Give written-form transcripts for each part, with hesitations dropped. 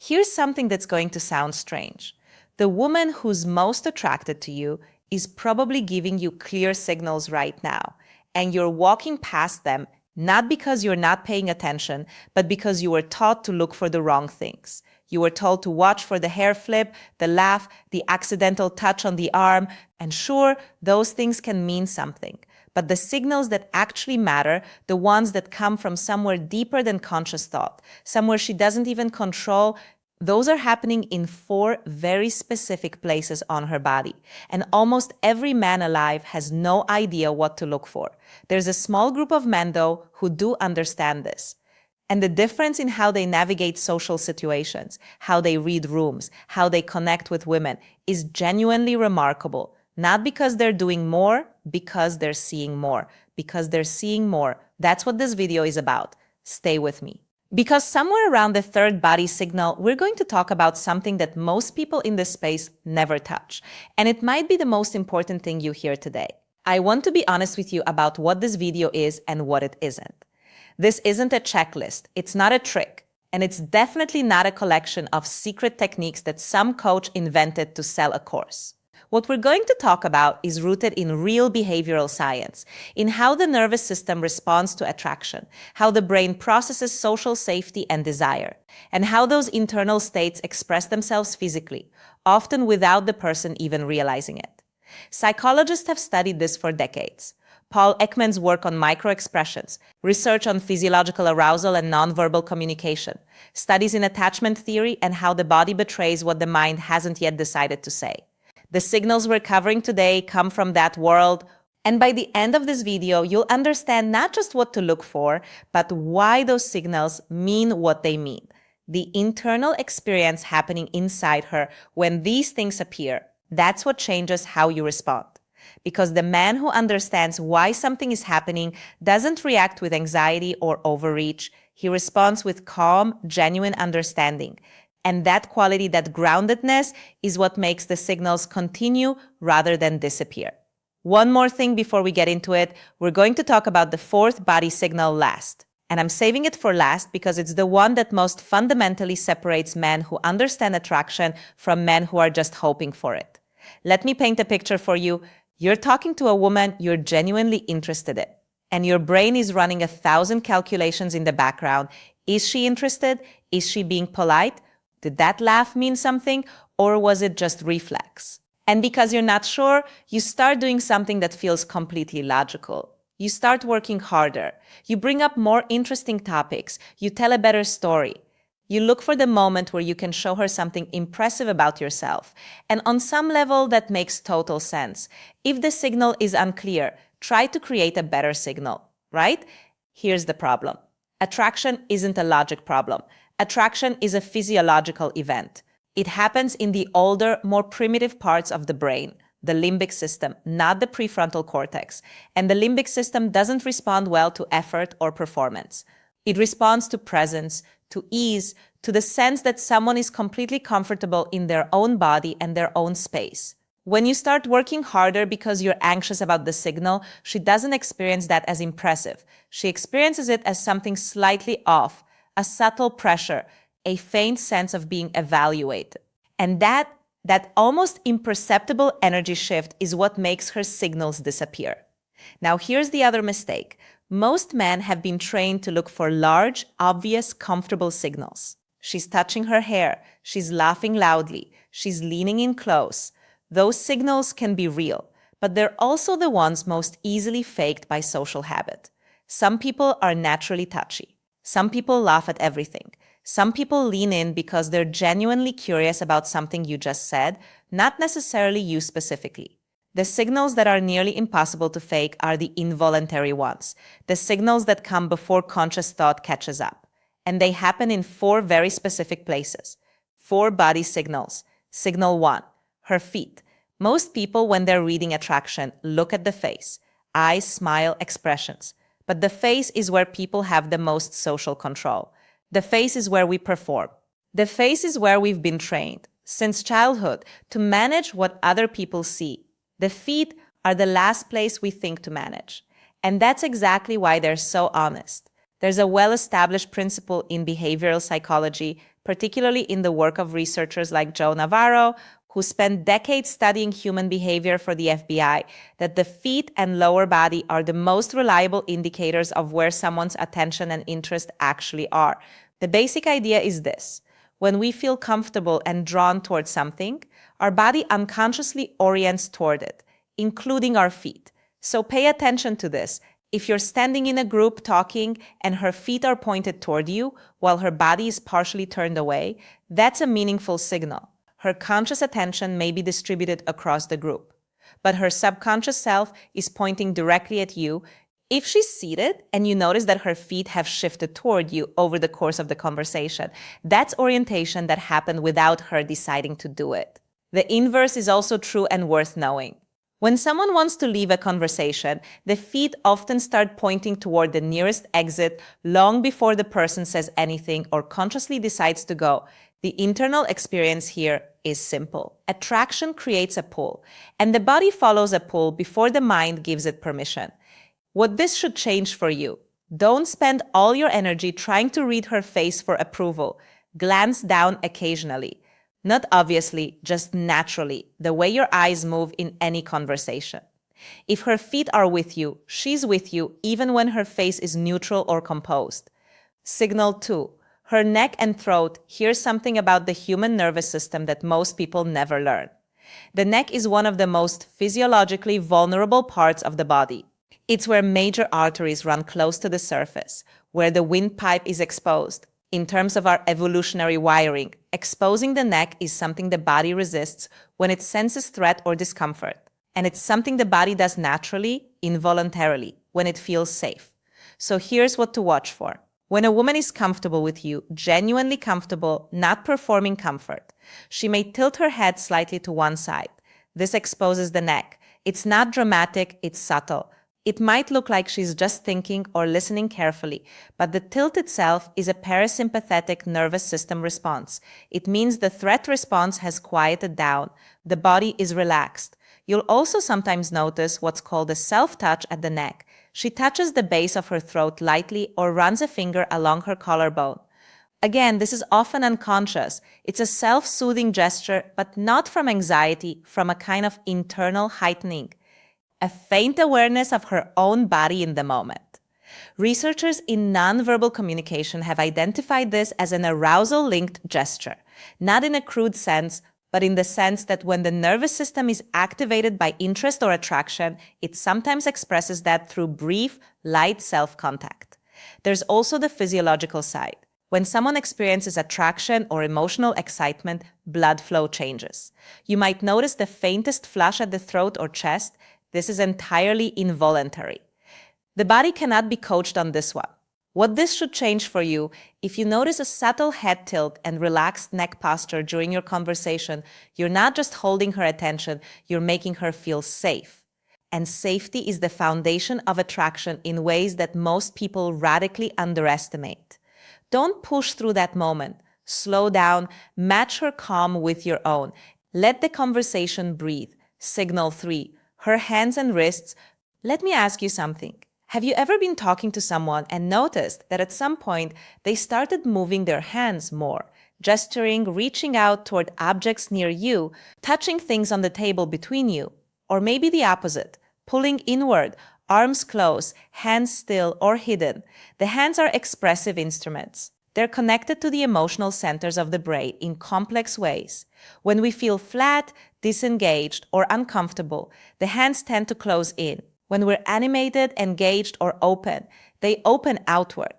Here's something that's going to sound strange. The woman who's most attracted to you is probably giving you clear signals right now, and you're walking past them not because you're not paying attention, but because you were taught to look for the wrong things. You were told to watch for the hair flip, the laugh, the accidental touch on the arm, and sure, those things can mean something. But the signals that actually matter, the ones that come from somewhere deeper than conscious thought, somewhere she doesn't even control, those are happening in 4 very specific places on her body. And almost every man alive has no idea what to look for. There's a small group of men, though, who do understand this. And the difference in how they navigate social situations, how they read rooms, how they connect with women is genuinely remarkable. Not because they're doing more, because they're seeing more. Because they're seeing more. That's what this video is about. Stay with me. Because somewhere around the 3rd body signal, we're going to talk about something that most people in this space never touch. And it might be the most important thing you hear today. I want to be honest with you about what this video is and what it isn't. This isn't a checklist. It's not a trick. And it's definitely not a collection of secret techniques that some coach invented to sell a course. What we're going to talk about is rooted in real behavioral science, in how the nervous system responds to attraction, how the brain processes social safety and desire, and how those internal states express themselves physically, often without the person even realizing it. Psychologists have studied this for decades. Paul Ekman's work on microexpressions, research on physiological arousal and nonverbal communication, studies in attachment theory and how the body betrays what the mind hasn't yet decided to say. The signals we're covering today come from that world, and by the end of this video, you'll understand not just what to look for, but why those signals mean what they mean. The internal experience happening inside her when these things appear, that's what changes how you respond. Because the man who understands why something is happening doesn't react with anxiety or overreach. He responds with calm, genuine understanding. And that quality, that groundedness, is what makes the signals continue rather than disappear. One more thing before we get into it, we're going to talk about the 4th body signal last. And I'm saving it for last because it's the one that most fundamentally separates men who understand attraction from men who are just hoping for it. Let me paint a picture for you. You're talking to a woman you're genuinely interested in, and your brain is running 1,000 calculations in the background. Is she interested? Is she being polite? Did that laugh mean something, or was it just reflex? And because you're not sure, you start doing something that feels completely logical. You start working harder. You bring up more interesting topics. You tell a better story. You look for the moment where you can show her something impressive about yourself. And on some level, that makes total sense. If the signal is unclear, try to create a better signal, right? Here's the problem. Attraction isn't a logic problem. Attraction is a physiological event. It happens in the older, more primitive parts of the brain, the limbic system, not the prefrontal cortex. And the limbic system doesn't respond well to effort or performance. It responds to presence, to ease, to the sense that someone is completely comfortable in their own body and their own space. When you start working harder because you're anxious about the signal, she doesn't experience that as impressive. She experiences it as something slightly off, a subtle pressure, a faint sense of being evaluated. And that almost imperceptible energy shift is what makes her signals disappear. Now, here's the other mistake. Most men have been trained to look for large, obvious, comfortable signals. She's touching her hair. She's laughing loudly. She's leaning in close. Those signals can be real, but they're also the ones most easily faked by social habit. Some people are naturally touchy. Some people laugh at everything. Some people lean in because they're genuinely curious about something you just said, not necessarily you specifically. The signals that are nearly impossible to fake are the involuntary ones, the signals that come before conscious thought catches up. And they happen in 4 very specific places. 4 body signals. Signal 1, her feet. Most people, when they're reading attraction, look at the face. Eyes, smile, expressions. But the face is where people have the most social control. The face is where we perform. The face is where we've been trained, since childhood, to manage what other people see. The feet are the last place we think to manage. And that's exactly why they're so honest. There's a well-established principle in behavioral psychology particularly in the work of researchers like Joe Navarro, who spent decades studying human behavior for the FBI, that the feet and lower body are the most reliable indicators of where someone's attention and interest actually are. The basic idea is this: when we feel comfortable and drawn towards something, our body unconsciously orients toward it, including our feet. So pay attention to this. If you're standing in a group talking and her feet are pointed toward you while her body is partially turned away, that's a meaningful signal. Her conscious attention may be distributed across the group, but her subconscious self is pointing directly at you. If she's seated and you notice that her feet have shifted toward you over the course of the conversation, that's orientation that happened without her deciding to do it. The inverse is also true and worth knowing. When someone wants to leave a conversation, the feet often start pointing toward the nearest exit long before the person says anything or consciously decides to go. The internal experience here is simple. Attraction creates a pull, and the body follows a pull before the mind gives it permission. What this should change for you: don't spend all your energy trying to read her face for approval. Glance down occasionally. Not obviously, just naturally, the way your eyes move in any conversation. If her feet are with you, she's with you even when her face is neutral or composed. Signal 2. Her neck and throat hear something about the human nervous system that most people never learn. The neck is one of the most physiologically vulnerable parts of the body. It's where major arteries run close to the surface, where the windpipe is exposed. In terms of our evolutionary wiring, exposing the neck is something the body resists when it senses threat or discomfort. And it's something the body does naturally, involuntarily, when it feels safe. So here's what to watch for. When a woman is comfortable with you, genuinely comfortable, not performing comfort, she may tilt her head slightly to one side. This exposes the neck. It's not dramatic, it's subtle. It might look like she's just thinking or listening carefully, but the tilt itself is a parasympathetic nervous system response. It means the threat response has quieted down. The body is relaxed. You'll also sometimes notice what's called a self-touch at the neck. She touches the base of her throat lightly or runs a finger along her collarbone. Again, this is often unconscious. It's a self-soothing gesture, but not from anxiety, from a kind of internal heightening. A faint awareness of her own body in the moment. Researchers in nonverbal communication have identified this as an arousal-linked gesture, not in a crude sense, but in the sense that when the nervous system is activated by interest or attraction, it sometimes expresses that through brief, light self-contact. There's also the physiological side. When someone experiences attraction or emotional excitement, blood flow changes. You might notice the faintest flush at the throat or chest. This is entirely involuntary. The body cannot be coached on this one. What this should change for you: if you notice a subtle head tilt and relaxed neck posture during your conversation, you're not just holding her attention, you're making her feel safe. And safety is the foundation of attraction in ways that most people radically underestimate. Don't push through that moment. Slow down, match her calm with your own. Let the conversation breathe. Signal 3. Her hands and wrists. Let me ask you something. Have you ever been talking to someone and noticed that at some point they started moving their hands more, gesturing, reaching out toward objects near you, touching things on the table between you? Or maybe the opposite, pulling inward, arms close, hands still or hidden. The hands are expressive instruments. They're connected to the emotional centers of the brain in complex ways. When we feel flat, disengaged, or uncomfortable, the hands tend to close in. When we're animated, engaged, or open, they open outward.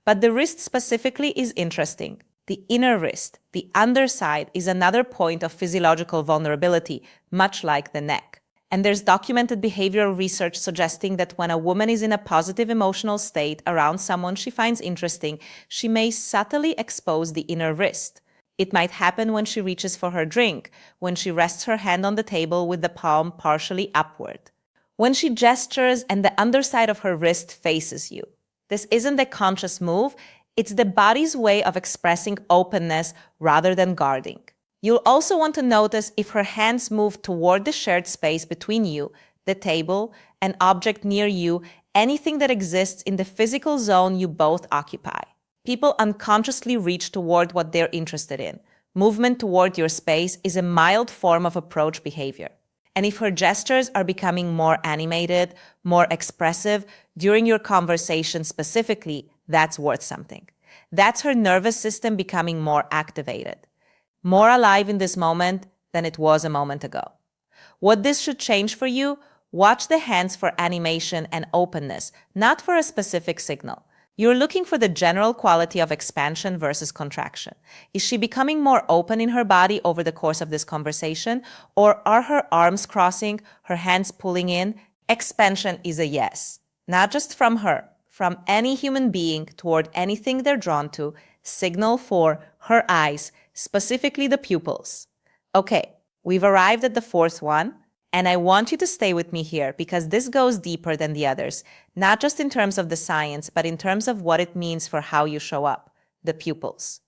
But the wrist specifically is interesting. The inner wrist, the underside, is another point of physiological vulnerability, much like the neck. And there's documented behavioral research suggesting that when a woman is in a positive emotional state around someone she finds interesting, she may subtly expose the inner wrist. It might happen when she reaches for her drink, when she rests her hand on the table with the palm partially upward, when she gestures and the underside of her wrist faces you. This isn't a conscious move, it's the body's way of expressing openness rather than guarding. You'll also want to notice if her hands move toward the shared space between you, the table, an object near you, anything that exists in the physical zone you both occupy. People unconsciously reach toward what they're interested in. Movement toward your space is a mild form of approach behavior. And if her gestures are becoming more animated, more expressive during your conversation specifically, that's worth something. That's her nervous system becoming more activated, more alive in this moment than it was a moment ago. What this should change for you? Watch the hands for animation and openness, not for a specific signal. You're looking for the general quality of expansion versus contraction. Is she becoming more open in her body over the course of this conversation, or are her arms crossing, her hands pulling in? Expansion is a yes, not just from her, from any human being toward anything they're drawn to. Signal for her eyes, specifically the pupils. Okay, we've arrived at the fourth one. And I want you to stay with me here because this goes deeper than the others, not just in terms of the science, but in terms of what it means for how you show up, the pupils.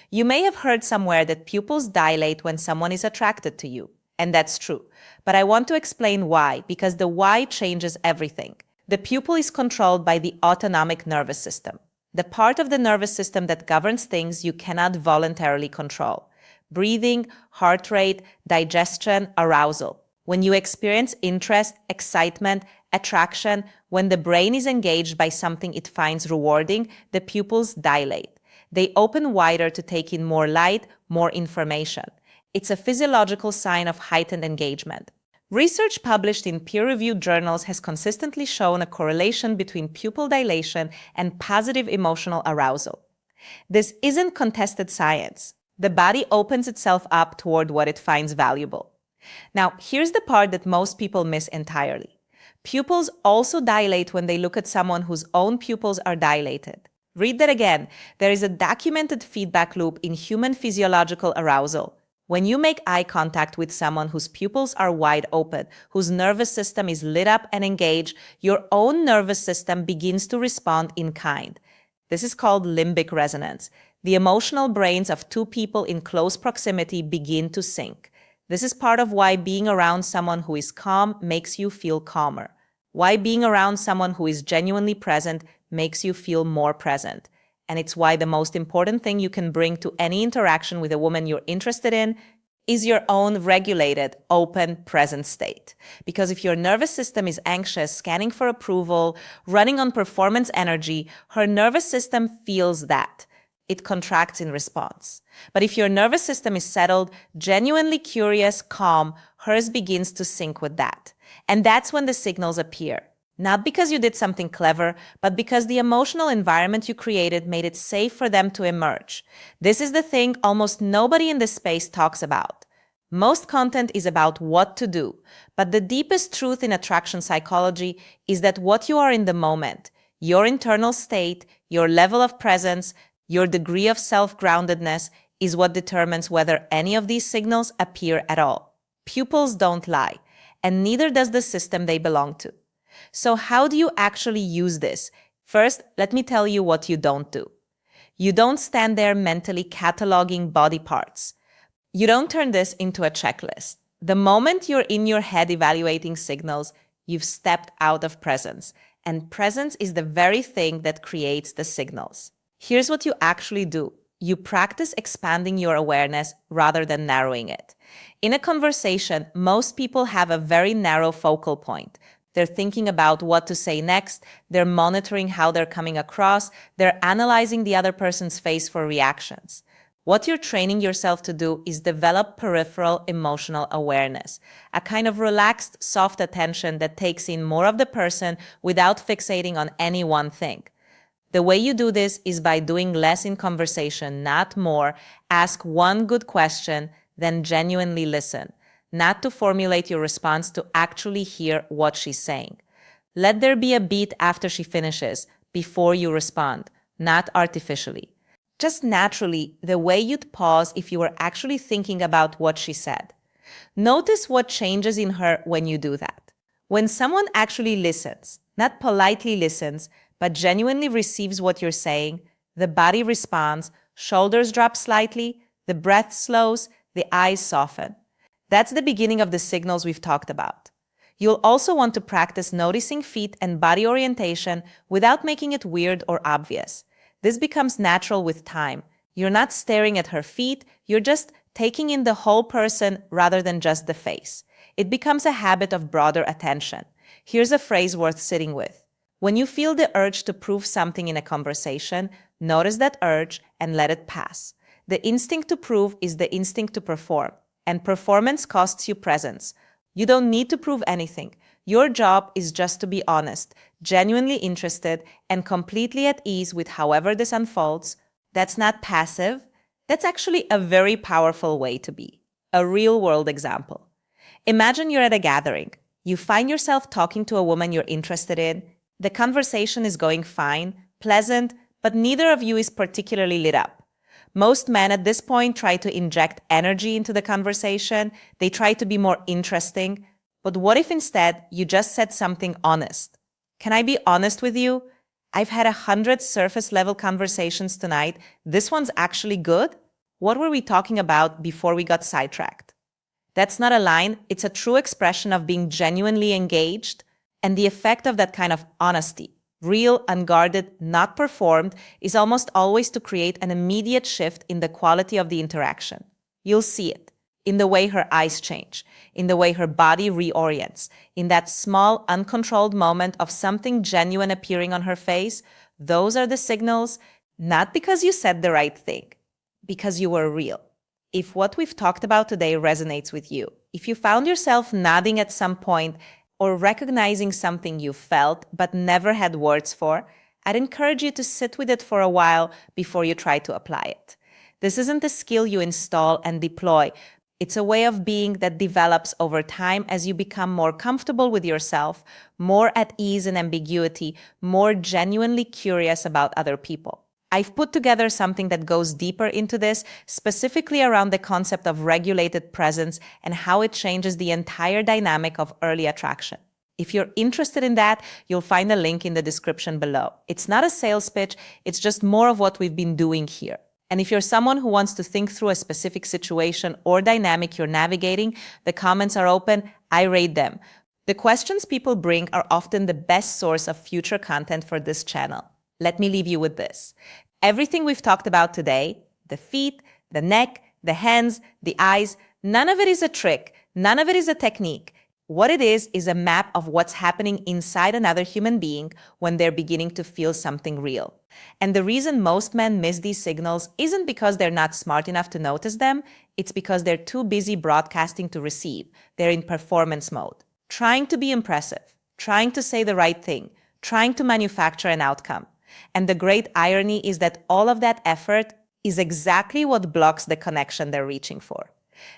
You may have heard somewhere that pupils dilate when someone is attracted to you, and that's true. But I want to explain why, because the why changes everything. The pupil is controlled by the autonomic nervous system, the part of the nervous system that governs things you cannot voluntarily control. Breathing, heart rate, digestion, arousal. When you experience interest, excitement, attraction, when the brain is engaged by something it finds rewarding, the pupils dilate. They open wider to take in more light, more information. It's a physiological sign of heightened engagement. Research published in peer-reviewed journals has consistently shown a correlation between pupil dilation and positive emotional arousal. This isn't contested science. The body opens itself up toward what it finds valuable. Now, here's the part that most people miss entirely. Pupils also dilate when they look at someone whose own pupils are dilated. Read that again. There is a documented feedback loop in human physiological arousal. When you make eye contact with someone whose pupils are wide open, whose nervous system is lit up and engaged, your own nervous system begins to respond in kind. This is called limbic resonance. The emotional brains of two people in close proximity begin to sync. This is part of why being around someone who is calm makes you feel calmer. Why being around someone who is genuinely present makes you feel more present. And it's why the most important thing you can bring to any interaction with a woman you're interested in is your own regulated, open, present state. Because if your nervous system is anxious, scanning for approval, running on performance energy, her nervous system feels that. It contracts in response. But if your nervous system is settled, genuinely curious, calm, hers begins to sync with that. And that's when the signals appear. Not because you did something clever, but because the emotional environment you created made it safe for them to emerge. This is the thing almost nobody in this space talks about. Most content is about what to do, but the deepest truth in attraction psychology is that what you are in the moment, your internal state, your level of presence, your degree of self-groundedness is what determines whether any of these signals appear at all. Pupils don't lie, and neither does the system they belong to. So how do you actually use this? First, let me tell you what you don't do. You don't stand there mentally cataloging body parts. You don't turn this into a checklist. The moment you're in your head evaluating signals, you've stepped out of presence, and presence is the very thing that creates the signals. Here's what you actually do. You practice expanding your awareness rather than narrowing it. In a conversation, most people have a very narrow focal point. They're thinking about what to say next, they're monitoring how they're coming across, they're analyzing the other person's face for reactions. What you're training yourself to do is develop peripheral emotional awareness, a kind of relaxed, soft attention that takes in more of the person without fixating on any one thing. The way you do this is by doing less in conversation, not more. Ask one good question, then genuinely listen. Not to formulate your response, to actually hear what she's saying. Let there be a beat after she finishes, before you respond, not artificially. Just naturally, the way you'd pause if you were actually thinking about what she said. Notice what changes in her when you do that. When someone actually listens, not politely listens, but genuinely receives what you're saying, the body responds, shoulders drop slightly, the breath slows, the eyes soften. That's the beginning of the signals we've talked about. You'll also want to practice noticing feet and body orientation without making it weird or obvious. This becomes natural with time. You're not staring at her feet, you're just taking in the whole person rather than just the face. It becomes a habit of broader attention. Here's a phrase worth sitting with. When you feel the urge to prove something in a conversation, notice that urge and let it pass. The instinct to prove is the instinct to perform, and performance costs you presence. You don't need to prove anything. Your job is just to be honest, genuinely interested, and completely at ease with however this unfolds. That's not passive. That's actually a very powerful way to be. A real-world example. Imagine you're at a gathering. You find yourself talking to a woman you're interested in. The conversation is going fine, pleasant, but neither of you is particularly lit up. Most men at this point try to inject energy into the conversation. They try to be more interesting. But what if instead you just said something honest? Can I be honest with you? I've had 100 surface-level conversations tonight. This one's actually good? What were we talking about before we got sidetracked? That's not a line. It's a true expression of being genuinely engaged. And the effect of that kind of honesty, real, unguarded, not performed, is almost always to create an immediate shift in the quality of the interaction. You'll see it in the way her eyes change, in the way her body reorients, in that small, uncontrolled moment of something genuine appearing on her face. Those are the signals, not because you said the right thing, because you were real. If what we've talked about today resonates with you, if you found yourself nodding at some point or recognizing something you felt but never had words for, I'd encourage you to sit with it for a while before you try to apply it. This isn't a skill you install and deploy. It's a way of being that develops over time as you become more comfortable with yourself, more at ease in ambiguity, more genuinely curious about other people. I've put together something that goes deeper into this, specifically around the concept of regulated presence and how it changes the entire dynamic of early attraction. If you're interested in that, you'll find a link in the description below. It's not a sales pitch, it's just more of what we've been doing here. And if you're someone who wants to think through a specific situation or dynamic you're navigating, the comments are open. I rate them. The questions people bring are often the best source of future content for this channel. Let me leave you with this. Everything we've talked about today, the feet, the neck, the hands, the eyes, none of it is a trick. None of it is a technique. What it is a map of what's happening inside another human being when they're beginning to feel something real. And the reason most men miss these signals isn't because they're not smart enough to notice them, it's because they're too busy broadcasting to receive. They're in performance mode, trying to be impressive, trying to say the right thing, trying to manufacture an outcome. And the great irony is that all of that effort is exactly what blocks the connection they're reaching for.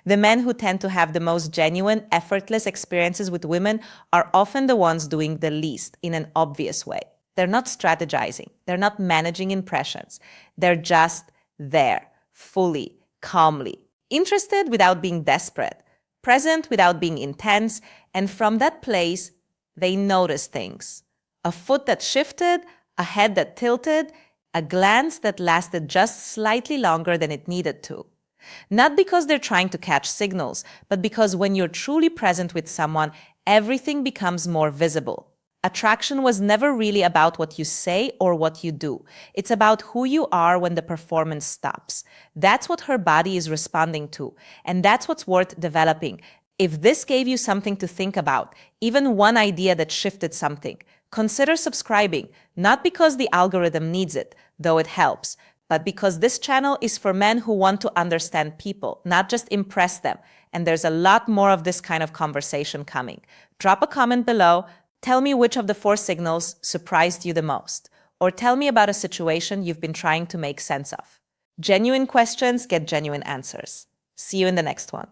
The men who tend to have the most genuine, effortless experiences with women are often the ones doing the least in an obvious way. They're not strategizing. They're not managing impressions. They're just there, fully, calmly, interested without being desperate, present without being intense, and from that place, they notice things. A foot that shifted, a head that tilted, a glance that lasted just slightly longer than it needed to. Not because they're trying to catch signals, but because when you're truly present with someone, everything becomes more visible. Attraction was never really about what you say or what you do. It's about who you are when the performance stops. That's what her body is responding to, and that's what's worth developing. If this gave you something to think about, even one idea that shifted something, consider subscribing, not because the algorithm needs it, though it helps, but because this channel is for men who want to understand people, not just impress them. And there's a lot more of this kind of conversation coming. Drop a comment below. Tell me which of the 4 signals surprised you the most. Or tell me about a situation you've been trying to make sense of. Genuine questions get genuine answers. See you in the next one.